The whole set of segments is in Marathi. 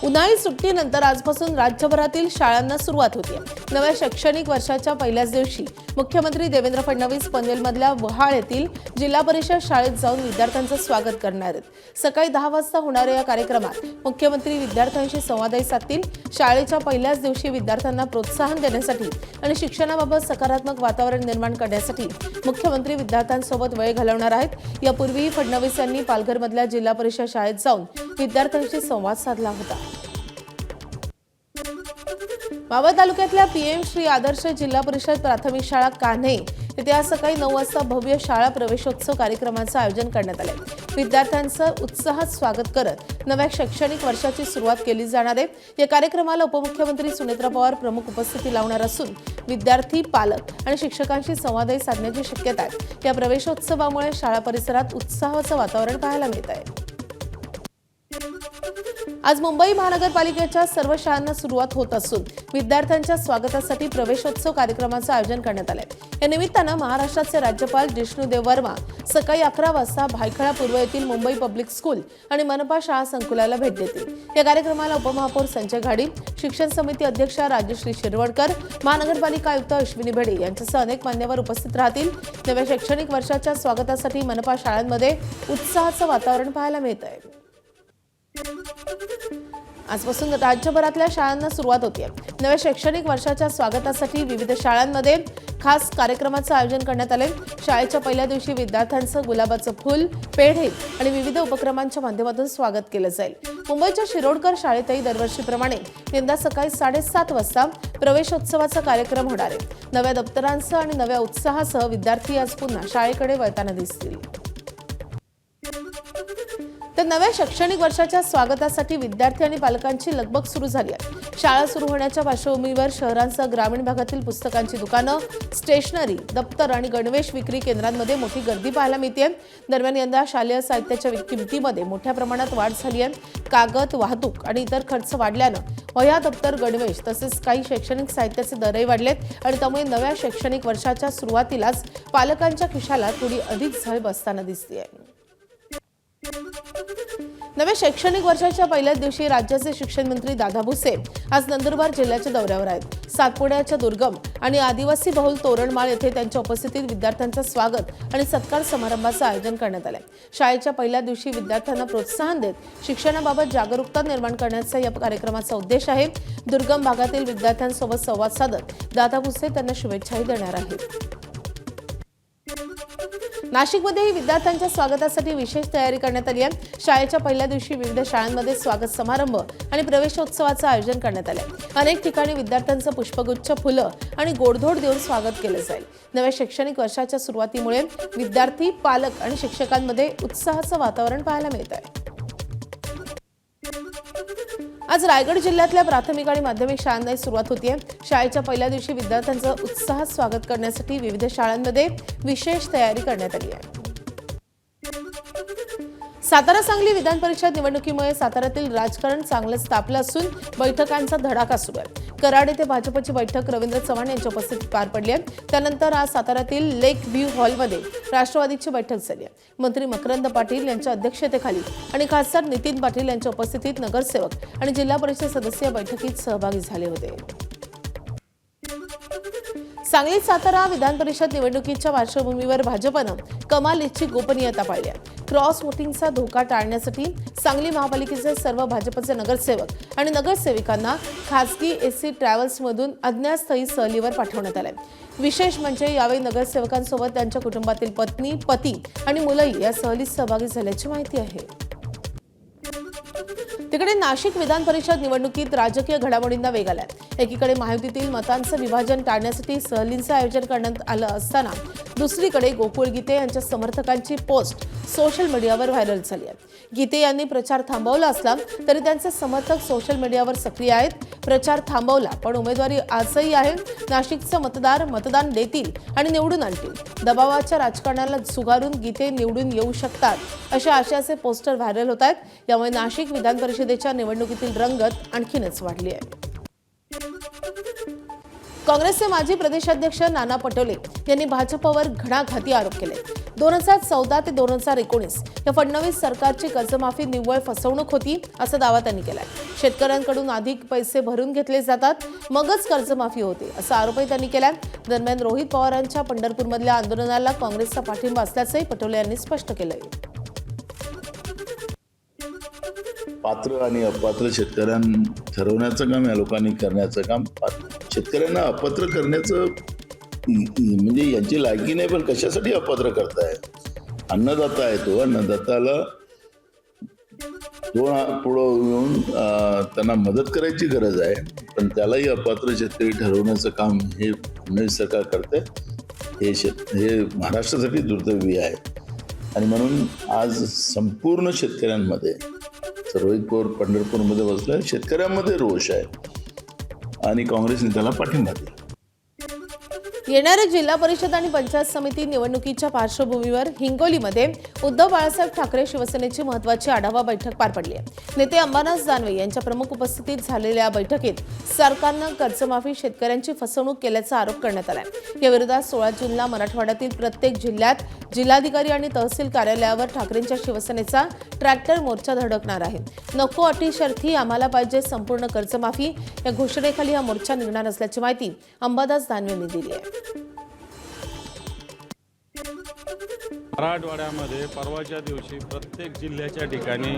उन्हाळी सुट्टीनंतर आजपासून राज्यभरातील शाळांना सुरुवात होते। नव्या शैक्षणिक वर्षाच्या पहिल्याच दिवशी मुख्यमंत्री देवेंद्र फडणवीस पनवेलमधल्या वहाळ येथील जिल्हा परिषद शाळेत जाऊन विद्यार्थ्यांचं स्वागत करणार आहेत। सकाळी 10 वाजता होणाऱ्या या कार्यक्रमात मुख्यमंत्री विद्यार्थ्यांशी संवादही साधतील। शाळेच्या पहिल्याच दिवशी विद्यार्थ्यांना प्रोत्साहन देण्यासाठी आणि शिक्षणाबाबत सकारात्मक वातावरण निर्माण करण्यासाठी मुख्यमंत्री विद्यार्थ्यांसोबत वेळ घालवणार आहेत। यापूर्वी फडणवीस यांनी पालघरमधल्या जिल्हा परिषद शाळेत जाऊन विद्यार्थ्यांशी संवाद साधला होता। मावळ तालुक्यातल्या पीएम श्री आदर्श जिल्हा परिषद प्राथमिक शाळा कान्हे येथे आज सकाळी 9 वाजता भव्य शाळा प्रवेशोत्सव कार्यक्रमाचं आयोजन करण्यात आले। विद्यार्थ्यांचं उत्साहात स्वागत करत नव्या शैक्षणिक वर्षाची सुरुवात केली जाणार आहे। या कार्यक्रमाला उपमुख्यमंत्री सुनेत्रा पवार प्रमुख उपस्थिती लावणार असून विद्यार्थी, पालक आणि शिक्षकांशी संवादही साधण्याची शक्यता आहे। या प्रवेशोत्सवामुळे शाळा परिसरात उत्साहाचं वातावरण पाहायला मिळत आहे। आज मुंबई महानगरपालिकेच्या सर्व शाळांना सुरुवात होत असून विद्यार्थ्यांच्या स्वागतासाठी प्रवेशोत्सव कार्यक्रमाचं आयोजन करण्यात आलंय। या निमित्तानं महाराष्ट्राचे राज्यपाल जिष्णुदेव वर्मा सकाळी 11 वाजता भायखळा पूर्व येथील मुंबई पब्लिक स्कूल आणि मनपा शाळा संकुलाला भेट देतील। या कार्यक्रमाला उपमहापौर संजय घाडी, शिक्षण समिती अध्यक्षा राजश्री शिरवडकर, महानगरपालिका आयुक्त अश्विनी भेडे यांच्यासह अनेक मान्यवर उपस्थित राहतील। नव्या शैक्षणिक वर्षाच्या स्वागतासाठी मनपा शाळांमध्ये उत्साहाचं वातावरण पाहायला मिळत आहे। आजपासून राज्यभरातल्या शाळांना सुरुवात होते। नव्या शैक्षणिक वर्षाच्या स्वागतासाठी विविध शाळांमध्ये खास कार्यक्रमाचं आयोजन करण्यात आले। शाळेच्या पहिल्या दिवशी विद्यार्थ्यांचं गुलाबाचं फूल, पेढे आणि विविध उपक्रमांच्या माध्यमातून स्वागत केलं जाईल। मुंबईच्या शिरोडकर शाळेतही दरवर्षीप्रमाणे यंदा सकाळी 7:30 वाजता प्रवेशोत्सवाचा कार्यक्रम होणार आहे। नव्या दप्तरांसह आणि नव्या उत्साहासह विद्यार्थी आज पुन्हा शाळेकडे वळताना दिसतील। तर नव्या शैक्षणिक वर्षाच्या स्वागतासाठी विद्यार्थी आणि पालकांची लगबग सुरू झाली आहे। शाळा सुरू होण्याच्या पार्श्वभूमीवर शहरांसह ग्रामीण भागातील पुस्तकांची दुकानं, स्टेशनरी, दप्तर आणि गणवेश विक्री केंद्रांमध्ये मोठी गर्दी पाहायला मिळते। दरम्यान यंदा शालेय साहित्याच्या किमतीमध्ये मोठ्या प्रमाणात वाढ झाली आहे। कागद, वाहतूक आणि इतर खर्च वाढल्यानं वह्या, दप्तर, गणवेश तसेच काही शैक्षणिक साहित्याचे दरही वाढलेत आणि त्यामुळे नव्या शैक्षणिक वर्षाच्या सुरुवातीलाच पालकांच्या खिशाला थोडी अधिक झळ बसताना दिसते। नव्या शैक्षणिक वर्षाच्या पहिल्याच दिवशी राज्याचे शिक्षण मंत्री दादा भुसे आज नंदुरबार जिल्ह्याच्या दौऱ्यावर आहेत। सातपुड्याच्या दुर्गम आणि आदिवासी बहुल तोरणमाळ येथे त्यांच्या उपस्थितीत विद्यार्थ्यांचं स्वागत आणि सत्कार समारंभाचं आयोजन करण्यात आलंय। शाळेच्या पहिल्या दिवशी विद्यार्थ्यांना प्रोत्साहन देत शिक्षणाबाबत जागरूकता निर्माण करण्याचा या कार्यक्रमाचा उद्देश आहे। दुर्गम भागातील विद्यार्थ्यांसोबत संवाद साधत दादा भुसे त्यांना शुभेच्छाही देणार आहेत। नाशिकमध्येही विद्यार्थ्यांच्या स्वागतासाठी विशेष तयारी करण्यात आली आहे। शाळेच्या पहिल्या दिवशी विविध शाळांमध्ये स्वागत समारंभ आणि प्रवेशोत्सवाचं आयोजन करण्यात आले। अनेक ठिकाणी विद्यार्थ्यांचं पुष्पगुच्छ, फुलं आणि गोडधोड देऊन स्वागत केलं जाईल। नव्या शैक्षणिक वर्षाच्या सुरुवातीमुळे विद्यार्थी, पालक आणि शिक्षकांमध्ये उत्साहाचं वातावरण पाहायला मिळत आहे। आज रायगड जिल्ह्यातल्या प्राथमिक आणि माध्यमिक शाळांनाही सुरुवात होतीये। शाळेच्या पहिल्या दिवशी विद्यार्थ्यांचं उत्साहात स्वागत करण्यासाठी विविध शाळांमध्ये विशेष तयारी करण्यात आली आहे। सातारा सांगली विधान परिषद निवडणुकीमुळे साताऱ्यातील राजकारण चांगलंच तापलं असून बैठकांचा धडाका सुरू आहे। कराड येथे भाजपची बैठक रवींद्र चव्हाण यांच्या उपस्थितीत पार पडली आहे। त्यानंतर आज साताऱ्यातील लेक व्ह्यू हॉलमध्ये राष्ट्रवादीची बैठक झाली आहे। मंत्री मकरंद पाटील यांच्या अध्यक्षतेखाली आणि खासदार नितीन पाटील यांच्या उपस्थितीत नगरसेवक आणि जिल्हा परिषद सदस्य बैठकीत सहभागी झाले होते। सांगली सातारा विधान परिषद निवडणुकीच्या पार्श्वभूमीवर भाजपनं कमाल इच्छित गोपनीयता पाळली आहे। क्रॉस वोटिंगचा धोका टाळण्यासाठी सांगली महापालिकेचे सर्व भाजपचे नगरसेवक आणि नगरसेविकांना खासगी एसी ट्रॅव्हल्समधून अज्ञातस्थळी सहलीवर पाठवण्यात आले। विशेष म्हणजे यावेळी नगरसेवकांसोबत त्यांच्या कुटुंबातील पत्नी, पती आणि मुलंही या सहलीत सहभागी झाल्याची माहिती आहे। तिकडे नाशिक विधान परिषद निवडणुकीत राजकीय घडामोडींना वेग आलाय। एकीकडे महायुतीतील मतांचं विभाजन टाळण्यासाठी सहलींचं आयोजन करण्यात आलं असताना दुसरीकडे गोकुळ गीते यांच्या समर्थकांची पोस्ट सोशल मीडियावर व्हायरल झाली आहे। गीते यांनी प्रचार थांबवला असला तरी त्यांचे समर्थक सोशल मीडियावर सक्रिय आहेत। प्रचार थांबवला पण उमेदवारी आजही आहे। नाशिकचे मतदार मतदान देतील आणि निवडून आणतील। दबावाच्या राजकारणाला झुगारून गीते निवडून येऊ शकतात अशा आशयाचे पोस्टर व्हायरल होत आहेत। यामुळे नाशिक विधान परिषदेच्या निवडणुकीतील रंगत आणखीनच वाढली आहे। काँग्रेसचे माजी प्रदेशाध्यक्ष नाना पटोले यांनी भाजपवर घणाघाती आरोप केले। 2014 ते 2019 या फडणवीस सरकारची कर्जमाफी निव्वळ फसवणूक होती असा दावा त्यांनी केलाय। शेतकऱ्यांकडून अधिक पैसे भरून घेतले जातात, मगच कर्जमाफी होते, असा आरोपही त्यांनी केला. दरम्यान रोहित पवारांच्या पंढरपूरमधल्या आंदोलनाला काँग्रेसचा पाठिंबा असल्याचंही पटोले यांनी स्पष्ट केलंय. पात्र आणि अपात्र शेतकऱ्यांना ठरवण्याचं काम या लोकांनी करण्याचं काम. शेतकऱ्यांना अपात्र करण्याचं म्हणजे यांची लायकी नाही, पण कशासाठी अपात्र करताय? अन्नदाता आहे तो, अन्नदाताला पुढं येऊन त्यांना मदत करायची गरज आहे, पण त्यालाही अपात्र शेतकरी ठरवण्याचं काम हे फडणवीस सरकार करते. हे महाराष्ट्रासाठी दुर्दैवी आहे. आणि म्हणून आज संपूर्ण शेतकऱ्यांमध्ये रोहित पवार पंढरपूरमध्ये बसलाय, शेतकऱ्यांमध्ये रोष आहे आणि काँग्रेसने त्याला पाठिंबा दिला. येणाऱ्या जिल्हा परिषद आणि पंचायत समिती निवडणुकीच्या पार्श्वभूमीवर हिंगोलीमध्ये उद्धव बाळासाहेब ठाकरे शिवसेनेची महत्त्वाची आढावा बैठक पार पडली आहे. नेते अंबादास दानवे यांच्या प्रमुख उपस्थितीत झालेल्या बैठकीत सरकारनं कर्जमाफी शेतकऱ्यांची फसवणूक केल्याचा आरोप करण्यात आलाय. या विरोधात 16 जूनला मराठवाड्यातील प्रत्येक जिल्ह्यात जिल्हाधिकारी आणि तहसील कार्यालयावर ठाकरेंच्या शिवसेनेचा ट्रॅक्टर मोर्चा धडकणार आहे. नको अटी शर्थी, आम्हाला पाहिजे संपूर्ण कर्जमाफी या घोषणेखाली हा मोर्चा निघणार असल्याची माहिती अंबादास दानवे यांनी दिली आहे. मराठवाड्यामध्ये परवाच्या दिवशी प्रत्येक जिल्ह्याच्या ठिकाणी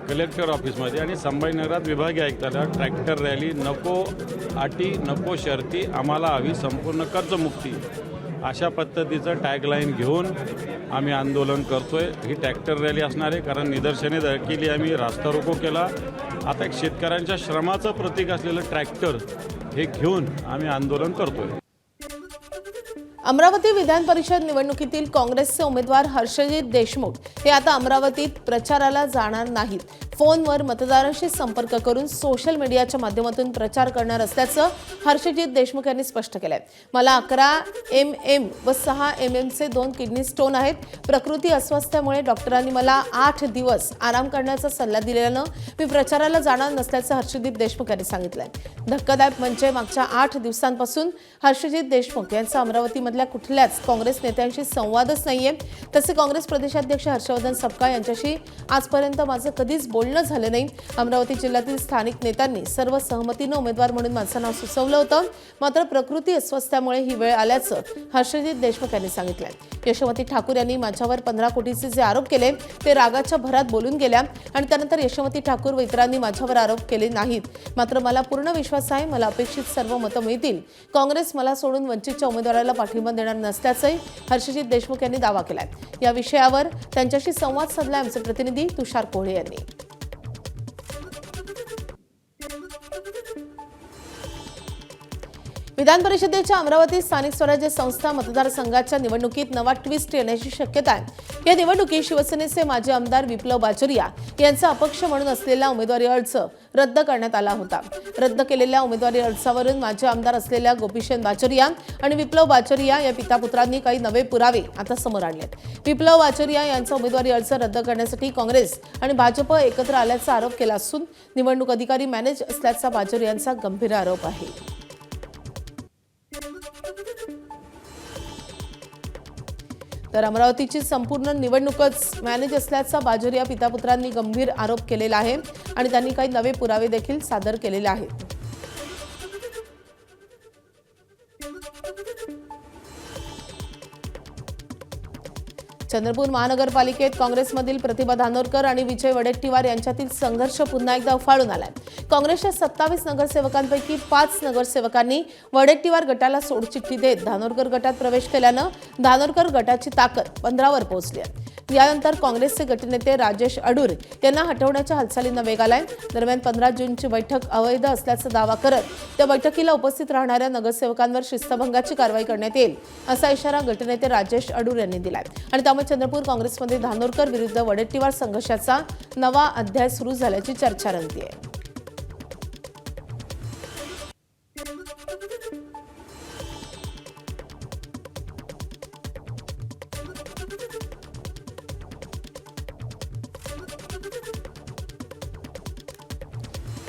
कलेक्टर ऑफिसमध्ये आणि संभाजीनगरात विभागीय आयुक्ताला ट्रॅक्टर रॅली, नको अटी नको शर्ती, आम्हाला हवी संपूर्ण कर्जमुक्ती, अशा पद्धतीचं टॅगलाईन घेऊन आम्ही आंदोलन करतोय. ही ट्रॅक्टर रॅली असणार आहे, कारण निदर्शने केली, आम्ही रास्ता रोको केला. आता एक शेतकऱ्यांच्या श्रमाचं प्रतीक असलेलं ट्रॅक्टर हे घेऊन आम्ही आंदोलन करतोय. अमरावती विधान परिषद निवडणुकीतील काँग्रेसचे उमेदवार हर्षजित देशमुख हे आता अमरावतीत प्रचाराला जाणार नाहीत. फोनवर मतदारांशी संपर्क करून सोशल मीडियाच्या माध्यमातून प्रचार करणार असल्याचं हर्षजित देशमुख यांनी स्पष्ट केलंय. मला 11 mm व 6 mmचे 2 किडनी स्टोन आहेत. प्रकृती अस्वास्थ्यामुळे डॉक्टरांनी मला 8 दिवस आराम करण्याचा सल्ला दिल्यानं मी प्रचाराला जाणार नसल्याचं हर्षजित देशमुख यांनी सांगितलंय. धक्कादायक म्हणजे मागच्या 8 दिवसांपासून हर्षजित देशमुख यांचा अमरावतीमधल्या कुठल्याच काँग्रेस नेत्यांशी संवादच नाहीये. तसे काँग्रेस प्रदेशाध्यक्ष हर्षवर्धन सपकाळ यांच्याशी आजपर्यंत माझं कधीच बोलणं झालं नाही. अमरावती जिल्ह्यातील स्थानिक नेत्यांनी सर्व सहमतीनं उमेदवार म्हणून माझं नाव सुचवलं होतं, मात्र प्रकृती अस्वास्थ्यामुळे ही वेळ आल्याचं हर्षजित देशमुख यांनी सांगितलंय. यशोमती ठाकूर यांनी माझ्यावर 15 कोटीचे जे आरोप केले ते रागाच्या भरात बोलून गेल्या आणि त्यानंतर यशोमती ठाकूर व इतरांनी माझ्यावर आरोप केले नाहीत. मात्र मला पूर्ण विश्वास आहे, मला अपेक्षित सर्व मतं मिळतील. काँग्रेस मला सोडून वंचितच्या उमेदवाराला पाठिंबा देणार नसल्याचंही हर्षजित देशमुख यांनी दावा केलाय. या विषयावर त्यांच्याशी संवाद साधला आमचे प्रतिनिधी तुषार कोहळे यांनी. विधान परिषदेच्या अमरावती स्थानिक स्वराज्य संस्था मतदारसंघाच्या निवडणुकीत नवा ट्विस्ट येण्याची शक्यता आहे. या निवडणुकीत शिवसेनेचे माजी आमदार विप्लव बाजोरिया यांचा अपक्ष म्हणून असलेला उमेदवारी अर्ज रद्द करण्यात आला होता. रद्द केलेल्या उमेदवारी अर्जावरून माजी आमदार असलेल्या गोपीचंद बाजोरिया आणि विप्लव बाजोरिया या पितापुत्रांनी काही नवे पुरावे आता समोर आणलेत. विप्लव बाजोरिया यांचा उमेदवारी अर्ज रद्द करण्यासाठी काँग्रेस आणि भाजप एकत्र आल्याचा आरोप केला असून निवडणूक अधिकारी मॅनेज असल्याचा बाजोरियांचा गंभीर आरोप आहे. तर अमरावतीची संपूर्ण निवडणूकच मॅनेज असल्याचा बाजोरिया पितापुत्रांनी गंभीर आरोप केलेला आहे आणि त्यांनी काही नवे पुरावे देखील सादर केलेले आहेत. चंद्रपूर महानगरपालिकेत काँग्रेसमधील प्रतिभा धानोरकर आणि विजय वडेट्टीवार यांच्यातील संघर्ष पुन्हा एकदा उफाळून आलाय. काँग्रेसच्या 27 नगरसेवकांपैकी 5 नगरसेवकांनी वडेट्टीवार गटाला सोडचिठ्ठी देत धानोरकर गटात प्रवेश केल्यानं धानोरकर गटाची ताकद 15 वर पोहोचली आहे. यानंतर काँग्रेसचे गटनेते राजेश अडूर यांना हटवण्याच्या हालचालींना वेग आलाय. दरम्यान 15 जूनची बैठक अवैध असल्याचा दावा करत त्या बैठकीला उपस्थित राहणाऱ्या नगरसेवकांवर शिस्तभंगाची कारवाई करण्यात येईल असा इशारा गटनेते राजेश अडूर यांनी दिलाय. आणि त्यामुळे चंद्रपूर काँग्रेसमध्ये धानोरकर विरुद्ध वडेट्टीवार संघर्षाचा नवा अध्याय सुरू झाल्याची चर्चा रंगतेय.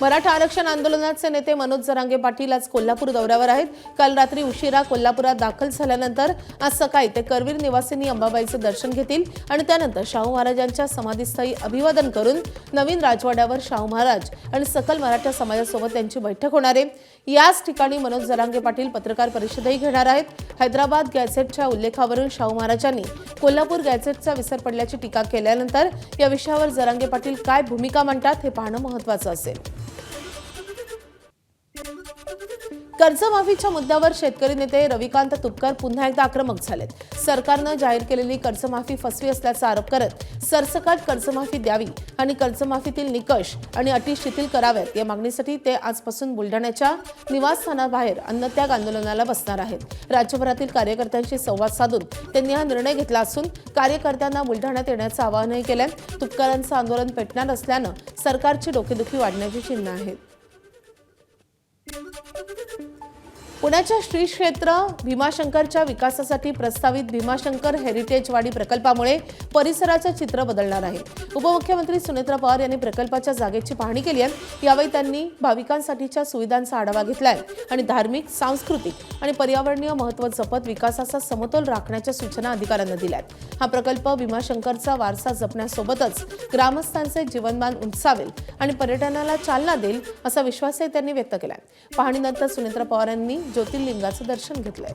मराठा आरक्षण आंदोलनाचे नेते मनोज जरांगे पाटील आज कोल्हापूर दौऱ्यावर आहेत. काल रात्री उशिरा कोल्हापुरात दाखल झाल्यानंतर आज सकाळी ते करवीर निवासिनी अंबाबाईचं दर्शन घेतील आणि त्यानंतर शाहू महाराजांच्या समाधीस्थळी अभिवादन करून नवीन राजवाड्यावर शाहू महाराज आणि सकल मराठा समाजासोबत त्यांची बैठक होणार आहे. याच ठिकाणी मनोज जरांगे पाटील पत्रकार परिषदही घेणार आहेत. हैदराबाद गॅझेटच्या उल्लेखावरून शाहू महाराजांनी कोल्हापूर गॅझेटचा विसर पडल्याची टीका केल्यानंतर या विषयावर जरांगे पाटील काय भूमिका मांडतात हे पाहणं महत्त्वाचं असेल. कर्जमाफीच्या मुद्द्यावर शेतकरी नेते रविकांत तुपकर पुन्हा एकदा आक्रमक झालेत. सरकारनं जाहीर केलेली कर्जमाफी फसवी असल्याचा आरोप करत सरसकट कर्जमाफी द्यावी आणि कर्जमाफीतील निकष आणि अटी शिथिल कराव्यात या मागणीसाठी ते आजपासून बुलढाण्याच्या निवासस्थानाबाहेर अन्नत्याग आंदोलनाला बसणार आहेत. राज्यभरातील कार्यकर्त्यांशी संवाद साधून त्यांनी हा निर्णय घेतला असून कार्यकर्त्यांना बुलढाण्यात येण्याचं आवाहनही केलंय. तुपकरांचं आंदोलन पेटणार असल्यानं सरकारची डोकेदुखी वाढण्याची चिन्ह आहेत. पुण्याच्या श्री क्षेत्र भीमाशंकरच्या विकासासाठी प्रस्तावित भीमाशंकर हेरिटेज वाडी प्रकल्पामुळे परिसराचं चित्र बदलणार आहे. उपमुख्यमंत्री सुनेत्रा पवार यांनी प्रकल्पाच्या जागेची पाहणी केली आहे. यावेळी त्यांनी भाविकांसाठीच्या सुविधांचा आढावा घेतलाय आणि धार्मिक, सांस्कृतिक आणि पर्यावरणीय महत्त्व जपत विकासाचा समतोल राखण्याच्या सूचना अधिकाऱ्यांना दिल्यात. हा प्रकल्प भीमाशंकरचा वारसा जपण्यासोबतच ग्रामस्थांचे जीवनमान उंचावेल आणि पर्यटनाला चालना देईल असा विश्वासही त्यांनी व्यक्त केलाय. पाहणीनंतर सुनेत्रा पवार यांनी ज्योतिर्लिंगाचं दर्शन घेतलंय.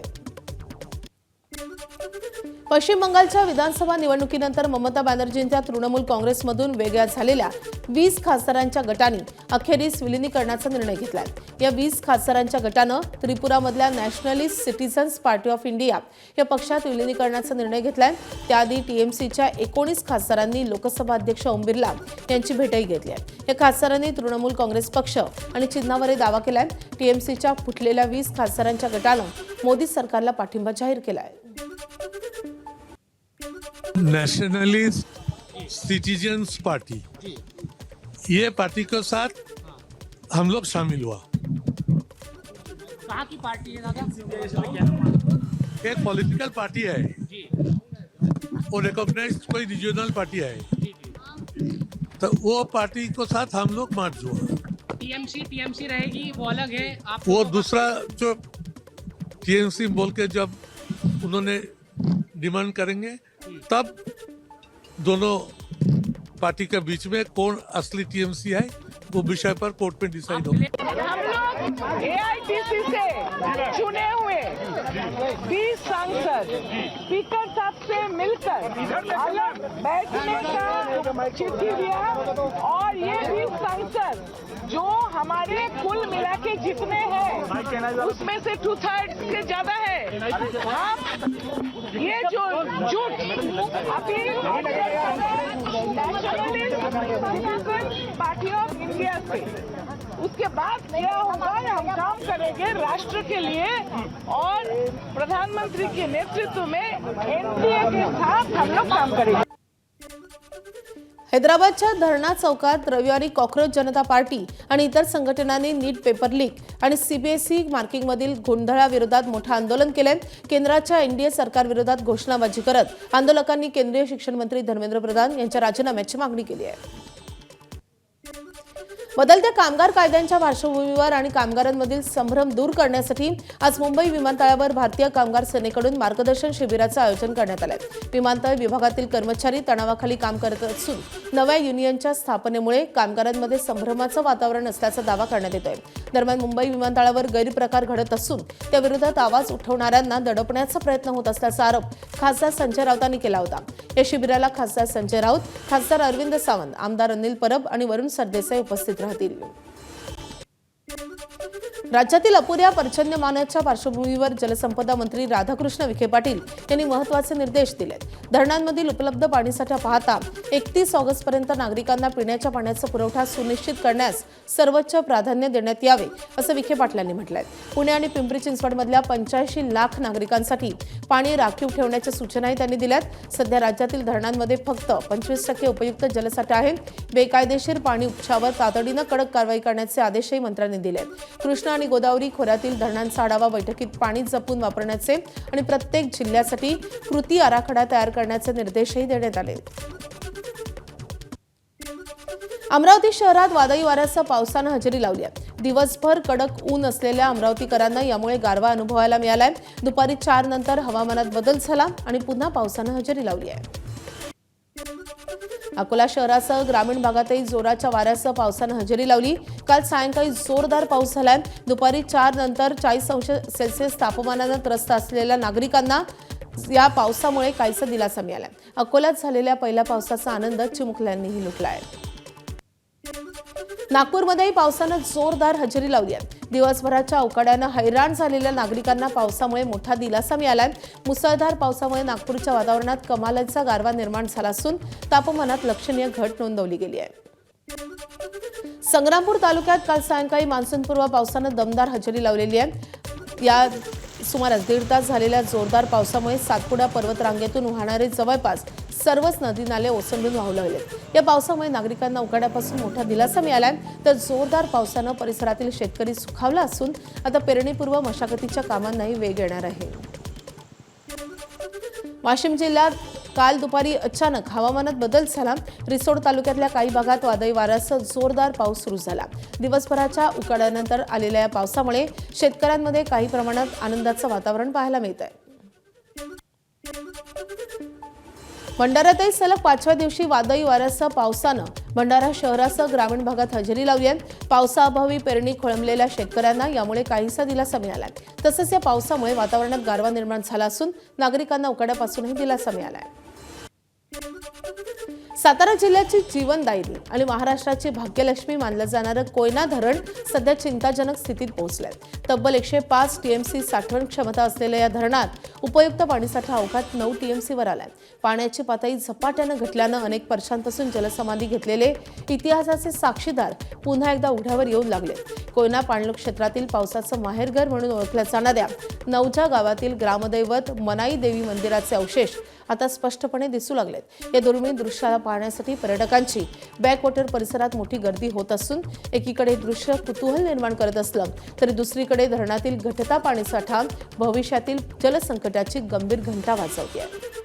पश्चिम बंगालच्या विधानसभा निवडणुकीनंतर ममता बॅनर्जींच्या तृणमूल काँग्रेसमधून वेगळ्या झालेल्या 20 खासदारांच्या गटाने अखेरीस विलिनीकरणाचा निर्णय घेतलाय. या 20 खासदारांच्या गटानं त्रिपुरामधल्या nationalist citizens party of India या पक्षात विलिनीकरणाचा निर्णय घेतलाय. त्याआधी टीएमसीच्या 19 खासदारांनी लोकसभा अध्यक्ष ओम बिर्ला यांची भेटही घेतली आहे. या खासदारांनी तृणमूल काँग्रेस पक्ष आणि चिन्हावरही दावा केलाय. टीएमसीच्या फुटलेल्या 20 खासदारांच्या गटानं मोदी सरकारला पाठिंबा जाहीर केलाय. नेशनलिस्ट सिटीजन्स पार्टी, ये पार्टी के साथ हम लोग शामिल हुआ. कहाँ की पार्टी है दादा? एक पॉलिटिकल पार्टी है और रिकॉग्नाइज्ड कोई रीजनल पार्टी है, तो वो पार्टी के साथ हम लोग मर्ज हुआ. टीएमसी रहेगी, वो अलग है. आप वो दूसरा जो टीएमसी बोल के जब उन्होंने डिमांड करेंगे तब दोनों पार्टी के बीच में कौन असली टीएमसी है वो विषय पर कोर्ट में डिसाइड होगा. हम लोग एआईटीसी से चुने हुए 20 सांसद स्पीकर साहब से मिलकर अलग बैठने का चिट्ठी दिया और ये 20 सांसद जो हमारे कुल मिला के जितने हैं उसमें से 2/3 से ज्यादा है. हम ये जो झूठ appeal nationalist party of India से, उसके बाद क्या होगा, हम काम करेंगे राष्ट्र के लिए और प्रधानमंत्री के नेतृत्व में एनडीए के साथ हम लोग काम करेंगे. हैदराबादच्या धरणा चौकात रविवारी कॉक्रोच जनता पार्टी आणि इतर संघटनांनी नीट पेपर लीक आणि सीबीएसई मार्किंगमधील गोंधळाविरोधात मोठं आंदोलन केलंय. केंद्राच्या एनडीए सरकारविरोधात घोषणाबाजी करत आंदोलकांनी केंद्रीय शिक्षण मंत्री धर्मेंद्र प्रधान यांच्या राजीनाम्याची मागणी केली आहे. बदलत्या कामगार कायद्यांच्या पार्श्वभूमीवर आणि कामगारांमधील संभ्रम दूर करण्यासाठी आज मुंबई विमानतळावर भारतीय कामगार सेनेकडून मार्गदर्शन शिबिराचं आयोजन करण्यात आलंय. विमानतळ विभागातील कर्मचारी तणावाखाली काम करत असून नव्या युनियनच्या स्थापनेमुळे कामगारांमध्ये संभ्रमाचं वातावरण असल्याचा दावा करण्यात येतोय. दरम्यान मुंबई विमानतळावर गैरप्रकार घडत असून त्याविरोधात आवाज उठवणाऱ्यांना दडपण्याचा प्रयत्न होत असल्याचा आरोप खासदार संजय राऊतांनी केला होता. या शिबिराला खासदार संजय राऊत, खासदार अरविंद सावंत, आमदार अनिल परब आणि वरुण सरदेसाई उपस्थित राहतील. राज्यातील अपुऱ्या पर्जन्यमानाच्या पार्श्वभूमीवर जलसंपदा मंत्री राधाकृष्ण विखे पाटील यांनी महत्त्वाचे निर्देश दिलेत. धरणांमधील उपलब्ध पाणीसाठा पाहता 31 ऑगस्टपर्यंत नागरिकांना पिण्याच्या पाण्याचा पुरवठा सुनिश्चित करण्यास सर्वोच्च प्राधान्य देण्यात यावे असं विखे पाटलांनी म्हटलंय. पुणे आणि पिंपरी चिंचवडमधल्या 85 लाख नागरिकांसाठी पाणी राखीव ठेवण्याच्या सूचनाही त्यांनी दिल्यात. सध्या राज्यातील धरणांमध्ये फक्त 25% उपयुक्त जलसाठा आहे. बेकायदेशीर पाणी उपशावर तातडीनं कडक कारवाई करण्याचे आदेशही मंत्र्यांनी दिलेत. कृष्णा आणि गोदावरी खोऱ्यातील धरणांचा आढावा बैठकीत पाणी जपून वापरण्याचे आणि प्रत्येक जिल्ह्यासाठी कृती आराखडा तयार करण्याचे निर्देशही देण्यात आले. अमरावती शहरात वादळी वाऱ्यासह पावसानं हजेरी लावली आहे. दिवसभर कडक ऊन असलेल्या अमरावतीकरांना यामुळे गारवा अनुभवायला मिळालाय. दुपारी 4 नंतर हवामानात बदल झाला आणि पुन्हा पावसानं हजेरी लावली आहे. अकोला शहरासह ग्रामीण भागातही जोराच्या वाऱ्यासह पावसानं हजेरी लावली. काल सायंकाळी जोरदार पाऊस झालाय. दुपारी 4 नंतर 40°C तापमानानं त्रस्त असलेल्या नागरिकांना या पावसामुळे काहीसा दिलासा मिळाला. अकोल्यात झालेल्या पहिल्या पावसाचा आनंद चिमुकल्यांनीही लुटलाय. नागपूरमध्येही पावसानं जोरदार हजेरी लावली आहे. दिवसभराच्या उकाड्यानं हैराण झालेल्या नागरिकांना पावसामुळे मोठा दिलासा मिळालाय. मुसळधार पावसामुळे नागपूरच्या वातावरणात कमालीचा गारवा निर्माण झाला असून तापमानात लक्षणीय घट नोंदवली गेली आहे. संग्रामपूर तालुक्यात काल सायंकाळी मान्सूनपूर्व पावसानं दमदार हजेरी लावलेली आहे. या सुमारे 1.5 तास झालेल्या जोरदार पावसामुळे सातपुडा पर्वतरांगेतून वाहणारे जवळपास सर्वच नदी नाले ओसंडून वाहू लागले. या पावसामुळे नागरिकांना उकाड्यापासून मोठा दिलासा मिळालाय. तर जोरदार पावसानं परिसरातील शेतकरी सुखावला असून आता पेरणीपूर्व मशागतीच्या कामांनाही वेग येणार आहे. वाशिम जिल्ह्यात काल दुपारी अचानक हवामानात बदल झाला. रिसोड तालुक्यातल्या काही भागात वादळी वाऱ्यासह जोरदार पाऊस सुरू झाला. दिवसभराच्या उकाड्यानंतर आलेल्या या पावसामुळे शेतकऱ्यांमध्ये काही प्रमाणात आनंदाचं वातावरण पाहायला मिळत आहे. भंडाऱ्यातही सलग 5व्या दिवशी वादळी वाऱ्यासह पावसानं भंडारा शहरासह ग्रामीण भागात हजेरी लावली आहे. पावसाअभावी पेरणी खोळंबलेल्या शेतकऱ्यांना यामुळे काहीसा दिलासा मिळाला. तसंच या पावसामुळे वातावरणात गारवा निर्माण झाला असून नागरिकांना उकाड्यापासूनही दिलासा मिळाला आहे. सातारा जिल्ह्याची जीवनदायिनी आणि महाराष्ट्राची भाग्यलक्ष्मी मानलं जाणारं कोयना धरण सध्या चिंताजनक स्थितीत पोहोचलंय. तब्बल 105 TMC साठवण क्षमता असलेल्या या धरणात उपयुक्त पाणीसाठा अवघात 9 TMC वर आलाय. पाण्याची पातळी झपाट्यानं घटल्यानं अनेक वर्षांपासून जलसमाधी घेतलेले इतिहासाचे साक्षीदार पुन्हा एकदा उघड्यावर येऊ लागले. कोयना पाणलोट क्षेत्रातील पावसाचं माहेरघर म्हणून ओळखल्या जाणाऱ्या नवजा गावातील ग्रामदैवत मनाई देवी मंदिराचे अवशेष आता स्पष्टपणे दिसू लागलेत. या दुर्मिळ दृश्याला पाहण्यासाठी पर्यटकांची बॅकवॉटर परिसरात मोठी गर्दी होत असून एकीकडे दृश्य कुतूहल निर्माण करत असलं तरी दुसरीकडे धरणातील घटता पाणीसाठा भविष्यातील जलसंकटाची गंभीर घंटा वाजवते आहे.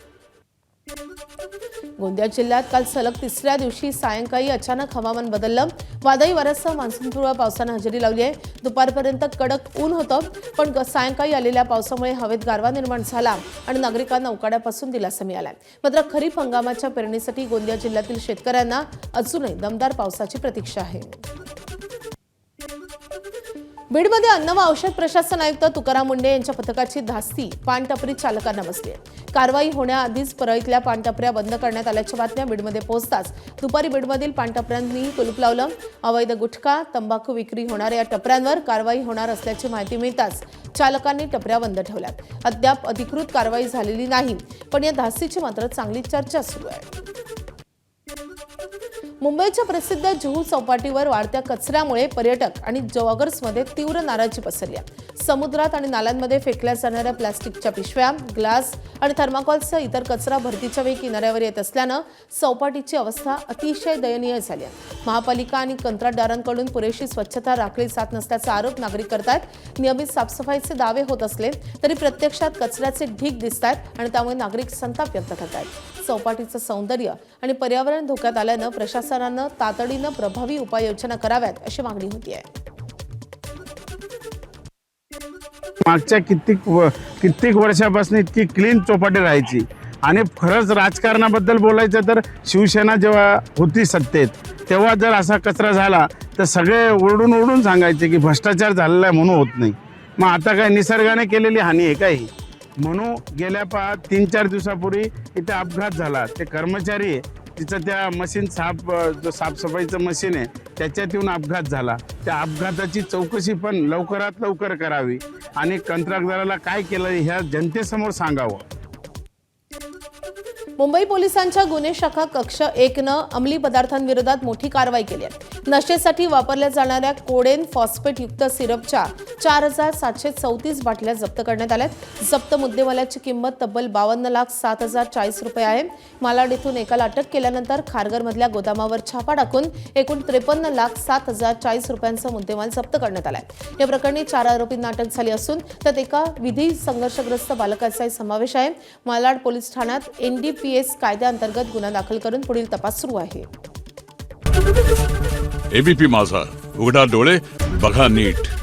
गोंदिया जिल्ह्यात काल सलग 3ऱ्या दिवशी सायंकाळी अचानक हवामान बदललं. वादळी वाऱ्यासह मान्सूनपूर्व पावसानं हजेरी लावली आहे. दुपारपर्यंत कडक ऊन होतं पण सायंकाळी आलेल्या पावसामुळे हवेत गारवा निर्माण झाला आणि नागरिकांना उकाड्यापासून दिलासा मिळाला. मात्र खरीप हंगामाच्या पेरणीसाठी गोंदिया जिल्ह्यातील शेतकऱ्यांना अजूनही दमदार पावसाची प्रतीक्षा आहे. बीडमध्ये अन्न व औषध प्रशासन आयुक्त तुकाराम मुंडे यांच्या पथकाची धास्ती पानटपरी चालकांना बसली आहे. कारवाई होण्याआधीच परळीतल्या पानटपऱ्या बंद करण्यात आल्याच्या बातम्या बीडमध्ये पोहोचताच दुपारी बीडमधील पानटपऱ्यांनी कुलूप लावलं. अवैध गुटखा तंबाखू विक्री होणाऱ्या या टपऱ्यांवर कारवाई होणार असल्याची माहिती मिळताच चालकांनी टपऱ्या बंद ठेवल्यात. अद्याप अधिकृत कारवाई झालेली नाही पण या धास्तीची मात्र चांगली चर्चा सुरू आहे. मुंबईच्या प्रसिद्ध जुहू चौपाटीवर वाढत्या कचऱ्यामुळे पर्यटक आणि जॉगर्समध्ये तीव्र नाराजी पसरली आहे. समुद्रात आणि नाल्यांमध्ये फेकल्या जाणाऱ्या प्लास्टिकच्या पिशव्या, ग्लास आणि थर्माकोलसह इतर कचरा भरतीच्या वेळी किनाऱ्यावर येत असल्यानं चौपाटीची अवस्था अतिशय दयनीय झाली आहे. महापालिका आणि कंत्राटदारांकडून पुरेशी स्वच्छता राखली जात नसल्याचा आरोप नागरिक करतात. नियमित साफसफाईचे दावे होत असले तरी प्रत्यक्षात कचऱ्याचे ढीग दिसत आहेत आणि त्यामुळे नागरिक संताप व्यक्त करत आहेत. चौपाटीचं सौंदर्य आणि पर्यावरण धोक्यात आल्यानं प्रशासनानं तातडीनं प्रभावी उपाययोजना कराव्यात अशी मागणी होती आहे. मागच्या कित्येक वर्षापासून इतकी क्लीन चौपाटी राहायची आणि खरंच राजकारणाबद्दल बोलायचं तर शिवसेना जेव्हा होती सत्तेत तेव्हा जर असा कचरा झाला तर सगळे ओरडून सांगायचे की भ्रष्टाचार झालेला आहे म्हणून होत नाही. मग आता काय निसर्गाने केलेली हानी आहे काय? म्हणून गेल्या 3-4 दिवसापूर्वी इथे अपघात झाला. ते कर्मचारी आहे तिचं त्या मशीन जो साफसफाईचं मशीन आहे त्याच्यात येऊन अपघात झाला. त्या अपघाताची चौकशी पण लवकरात लवकर करावी आणि कंत्राटदाराला काय केलं ह्या जनतेसमोर सांगावं. मुंबई पोलिसांच्या गुन्हे शाखा कक्ष 1नं अंमली पदार्थांविरोधात मोठी कारवाई केली आहे. नशेसाठी वापरल्या जाणाऱ्या कोडेन फॉस्फेटयुक्त सिरपच्या 4,734 बाटल्या जप्त करण्यात आल्यात. जप्त मुद्देमालाची किंमत तब्बल 52,07,040 रुपये आहे. मालाड येथून एकाला अटक केल्यानंतर खारघरमधल्या गोदामावर छापा टाकून एकूण 53,07,040 रुपयांचा मुद्देमाल जप्त करण्यात आलाय. या प्रकरणी 4 आरोपींना अटक झाली असून त्यात एका विधी संघर्षग्रस्त बालकाचाही समावेश आहे. मालाड पोलीस ठाण्यात NDPS कायद्याअंतर्गत गुन्हा दाखल करून पुढील तपास सुरू आहे. एबीपी माझा, उघडा डोळे बघा नीट.